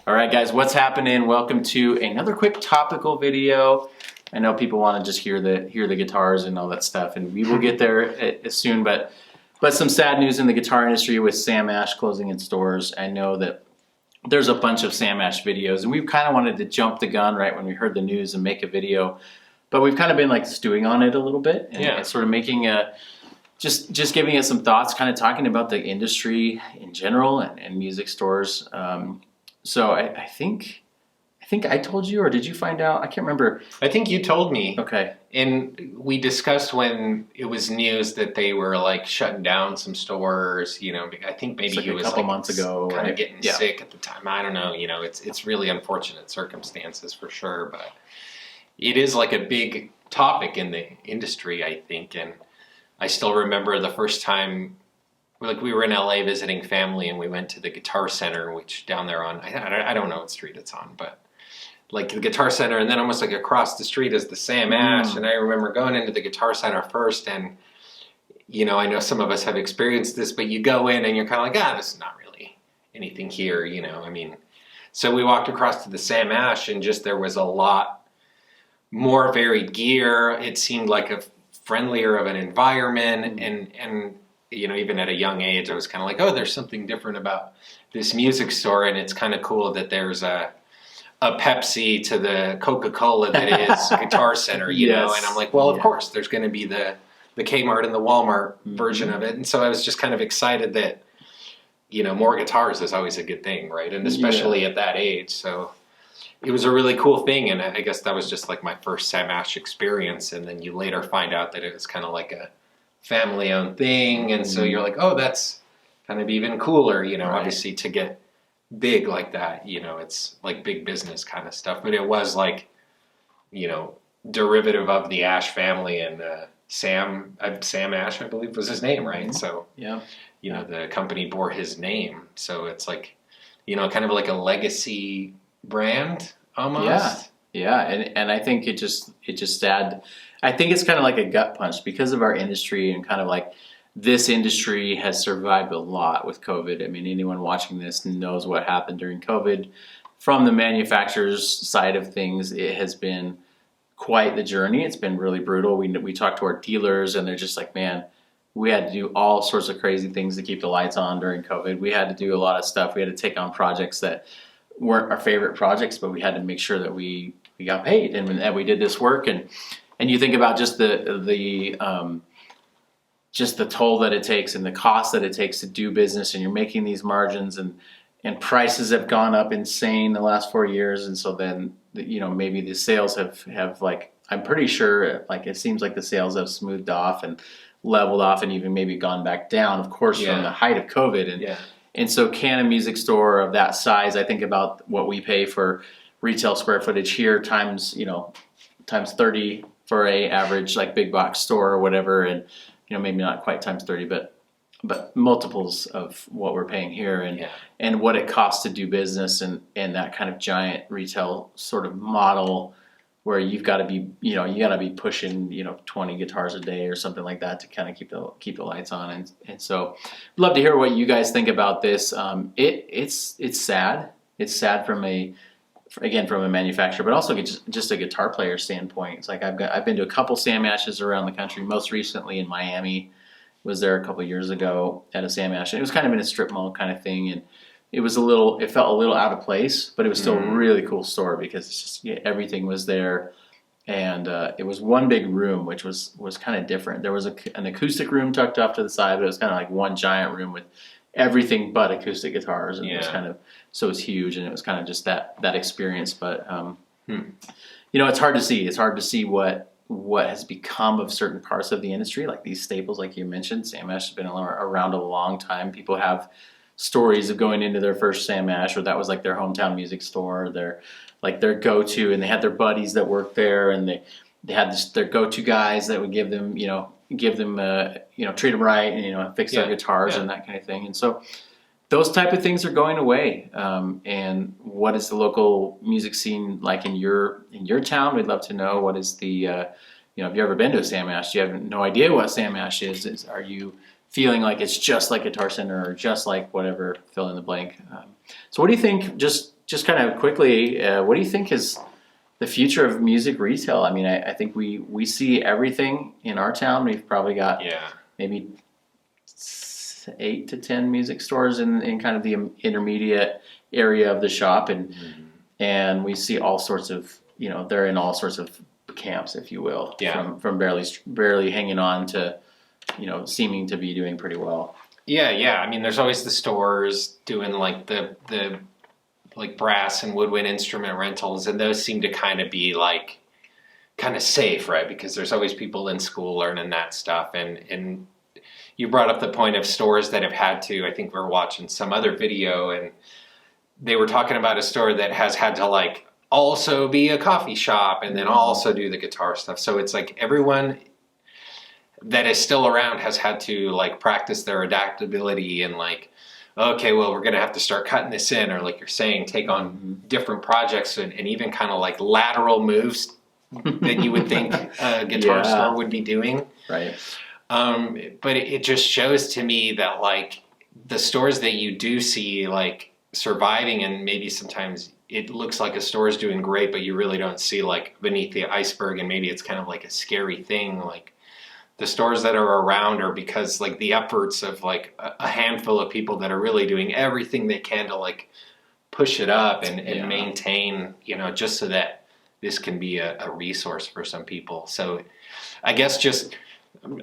All right, guys, what's happening? Welcome to another quick topical video. I know people want to just hear the guitars and all that stuff, and we will get there soon. But some sad news in the guitar industry with Sam Ash closing its doors. I know that there's a bunch of Sam Ash videos, and we've kind of wanted to jump the gun right when we heard the news and make a video, but we've kind of been like stewing on it a little bit and sort of making a just giving it some thoughts, kind of talking about the industry in general and music stores. So I think I told you, or did you find out? I can't remember. I think you told me. Okay. And we discussed when it was news that they were like shutting down some stores. You know, I think maybe he was a couple months ago, kind of getting sick at the time. I don't know. You know, it's really unfortunate circumstances for sure, but it is like a big topic in the industry, I think. And I still remember the first time. Like we were in LA visiting family, and we went to the Guitar Center, which down there on I don't know what street it's on, but like the Guitar Center, and then almost like across the street is the Sam Ash. And I remember going into the Guitar Center first, and you know, I know some of us have experienced this, but you go in and you're kind of like, this is not really anything here, you know. I mean, so we walked across to the Sam Ash, and just there was a lot more varied gear. It seemed like a friendlier of an environment, and you know, even at a young age, I was kind of like, there's something different about this music store, and it's kind of cool that there's a Pepsi to the Coca-Cola that is Guitar Center, you know, and I'm like, well, of course, there's going to be the Kmart and the Walmart version of it, and so I was just kind of excited that, you know, more guitars is always a good thing, right, and especially at that age, so it was a really cool thing, and I guess that was just like my first Sam Ash experience, and then you later find out that it was kind of like a family-owned thing, and so you're like, that's kind of even cooler, you know, obviously to get big like that, you know, it's like big business kind of stuff, but it was like, you know, derivative of the Ash family, and Sam Ash, I believe was his name, right? So, you know, the company bore his name, so it's like, you know, kind of like a legacy brand almost. And I think it just sad. I think it's kind of like a gut punch because of our industry, and kind of like this industry has survived a lot with COVID. I mean, anyone watching this knows what happened during COVID. From the manufacturer's side of things, it has been quite the journey. It's been really brutal. We talked to our dealers, and they're just like, man, we had to do all sorts of crazy things to keep the lights on during COVID. We had to do a lot of stuff. We had to take on projects that weren't our favorite projects, but we had to make sure that we got paid and that we did this work. And you think about just the toll that it takes and the cost that it takes to do business, and you're making these margins, and prices have gone up insane the last 4 years. And so then, you know, maybe the sales have like, I'm pretty sure, like it seems like the sales have smoothed off and leveled off, and even maybe gone back down, of course, from the height of COVID. And so can a music store of that size, I think about what we pay for retail square footage here times 30 for a average like big box store or whatever, and you know, maybe not quite times 30, but multiples of what we're paying here, and what it costs to do business, and that kind of giant retail sort of model where you've got to be, you know, you got to be pushing, you know, 20 guitars a day or something like that to kind of keep the lights on. And so I'd love to hear what you guys think about this. It's sad. It's sad from a manufacturer, but also just a guitar player standpoint. It's like I've been to a couple Sam Ashes around the country, most recently in Miami. Was there a couple years ago at a Sam Ash, and it was kind of in a strip mall kind of thing, and it felt a little out of place, but it was still a really cool store because it's just everything was there, and it was one big room, which was kind of different. There was an acoustic room tucked off to the side, but it was kind of like one giant room with everything but acoustic guitars, and it was kind of, so it was huge, and it was kind of just that experience. But you know, it's hard to see what has become of certain parts of the industry, like these staples, like you mentioned. Sam Ash has been around a long time. People have stories of going into their first Sam Ash, or that was like their hometown music store, their go-to, and they had their buddies that worked there, and they had their go-to guys that would give them, treat them right, and fix their guitars and that kind of thing. And so those type of things are going away. And what is the local music scene like in your town? We'd love to know. What is the have you ever been to a Sam Ash? Do you have no idea what Sam Ash is? Are you feeling like it's just like Guitar Center or just like whatever, fill in the blank? So what do you think, just just kind of quickly, what do you think is the future of music retail? I mean, I think we see everything in our town. We've probably got Yeah. maybe 8 to 10 music stores in kind of the intermediate area of the shop, and we see all sorts of, they're in all sorts of camps, if you will, Yeah. from barely hanging on to, seeming to be doing pretty well. Yeah. I mean, there's always the stores doing like the like brass and woodwind instrument rentals, and those seem to kind of be like kind of safe, right? Because there's always people in school learning that stuff, and you brought up the point of stores that have had to. I think we were watching some other video, and they were talking about a store that has had to like also be a coffee shop and then also do the guitar stuff. So it's like everyone that is still around has had to like practice their adaptability and like, okay, well, we're going to have to start cutting this in, or like you're saying, take on different projects and even kind of like lateral moves that you would think a guitar store would be doing. Right. But it just shows to me that like the stores that you do see like surviving, and maybe sometimes it looks like a store is doing great, but you really don't see like beneath the iceberg, and maybe it's kind of like a scary thing. Like the stores that are around are because like the efforts of like a handful of people that are really doing everything they can to like push it up and maintain, just so that this can be a resource for some people. So I guess just,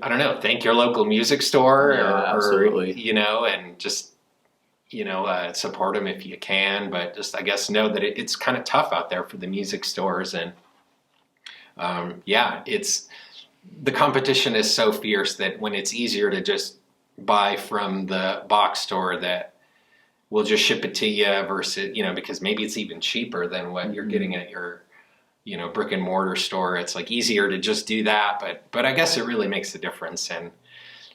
I don't know, thank your local music store absolutely. And just, support them if you can, but just, I guess, know that it's kind of tough out there for the music stores. And the competition is so fierce that when it's easier to just buy from the box store that will just ship it to you versus, because maybe it's even cheaper than what you're getting at your, brick and mortar store. It's like easier to just do that. But I guess it really makes a difference. And,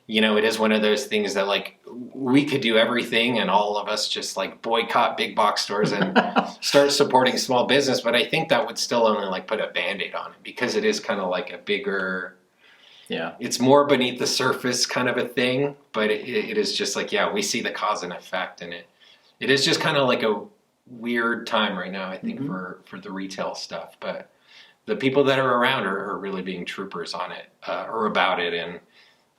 it is one of those things that like we could do everything and all of us just like boycott big box stores and start supporting small business. But I think that would still only like put a Band-Aid on it, because it is kind of like a bigger, it's more beneath the surface kind of a thing. But it is just like, we see the cause and effect, and it is just kind of like a weird time right now, I think, for the retail stuff. But the people that are around are really being troopers on it, or about it, and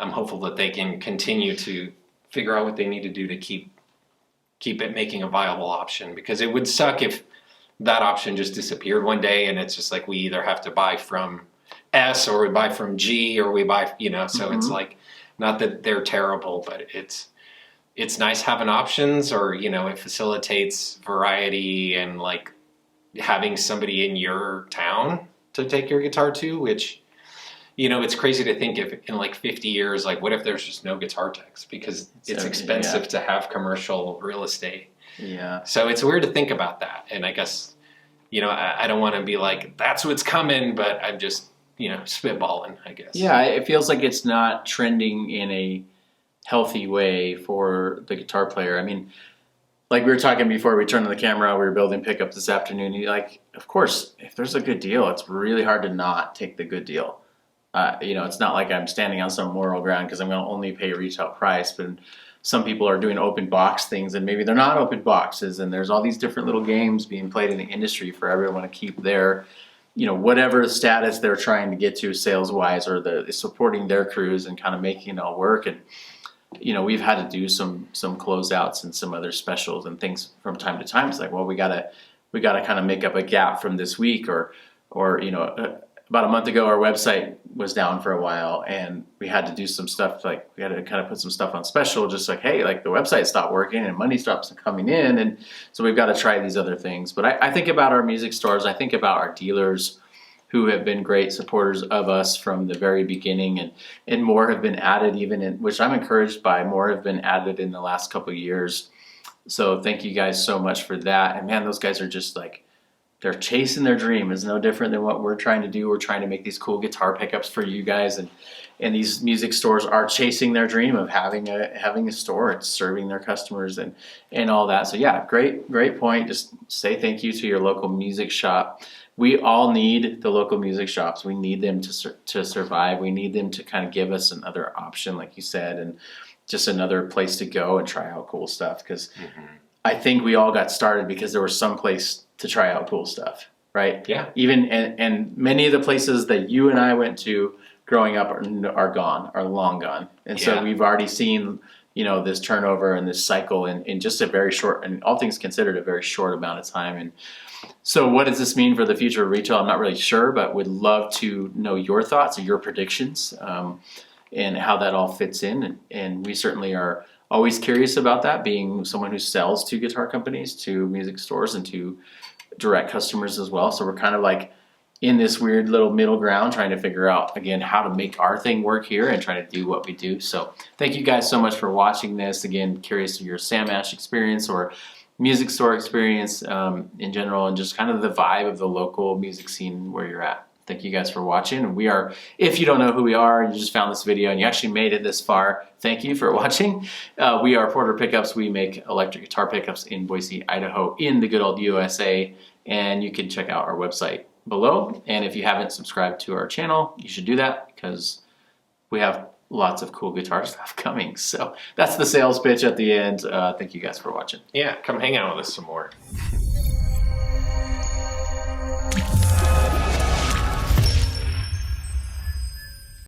I'm hopeful that they can continue to figure out what they need to do to keep it making a viable option, because it would suck if that option just disappeared one day and it's just like we either have to buy from S or we buy from G or we buy, so it's like, not that they're terrible, but it's nice having options, or, it facilitates variety and like having somebody in your town to take your guitar to, which, it's crazy to think if in like 50 years, like what if there's just no guitar techs, because it's expensive to have commercial real estate. Yeah. So it's weird to think about that. And I guess, I don't want to be like, that's what's coming, but I'm just, spitballing, I guess. Yeah, it feels like it's not trending in a healthy way for the guitar player. I mean, like we were talking before we turned on the camera, we were building pickup this afternoon. Like, of course, if there's a good deal, it's really hard to not take the good deal. It's not like I'm standing on some moral ground because I'm going to only pay retail price, but some people are doing open box things, and maybe they're not open boxes, and there's all these different little games being played in the industry for everyone to keep their, whatever status they're trying to get to sales wise, or the supporting their crews and kind of making it all work. And we've had to do some closeouts and some other specials and things from time to time. It's like, well, we gotta kind of make up a gap from this week, or about a month ago, our website was down for a while, and we had to do some stuff. Like we had to kind of put some stuff on special, just like, hey, like the website stopped working and money stops coming in, and so we've got to try these other things. But I think about our music stores. I think about our dealers, who have been great supporters of us from the very beginning, and more have been added, which I'm encouraged by. More have been added in the last couple of years. So thank you guys so much for that. And man, those guys are just like, they're chasing their dream. It's no different than what we're trying to do. We're trying to make these cool guitar pickups for you guys, and these music stores are chasing their dream of having a store and serving their customers and all that. So yeah, great point. Just say thank you to your local music shop. We all need the local music shops. We need them to survive. We need them to kind of give us another option, like you said, and just another place to go and try out cool stuff. Because I think we all got started because there was some place to try out cool stuff, right? Yeah. Even and many of the places that you and I went to growing up are gone, are long gone, and so Yeah. we've already seen this turnover and this cycle in just a very short, and all things considered, a very short amount of time. And so, what does this mean for the future of retail? I'm not really sure, but would love to know your thoughts or your predictions, and how that all fits in. And we certainly are always curious about that, being someone who sells to guitar companies, to music stores, and to direct customers as well. So we're kind of like in this weird little middle ground trying to figure out, again, how to make our thing work here and trying to do what we do. So thank you guys so much for watching this. Again, curious of your Sam Ash experience or music store experience in general, and just kind of the vibe of the local music scene where you're at. Thank you guys for watching. We are, if you don't know who we are, you just found this video and you actually made it this far, thank you for watching. We are Porter Pickups. We make electric guitar pickups in Boise, Idaho, in the good old USA. And you can check out our website below. And if you haven't subscribed to our channel, you should do that because we have lots of cool guitar stuff coming. So that's the sales pitch at the end. Thank you guys for watching. Yeah, come hang out with us some more.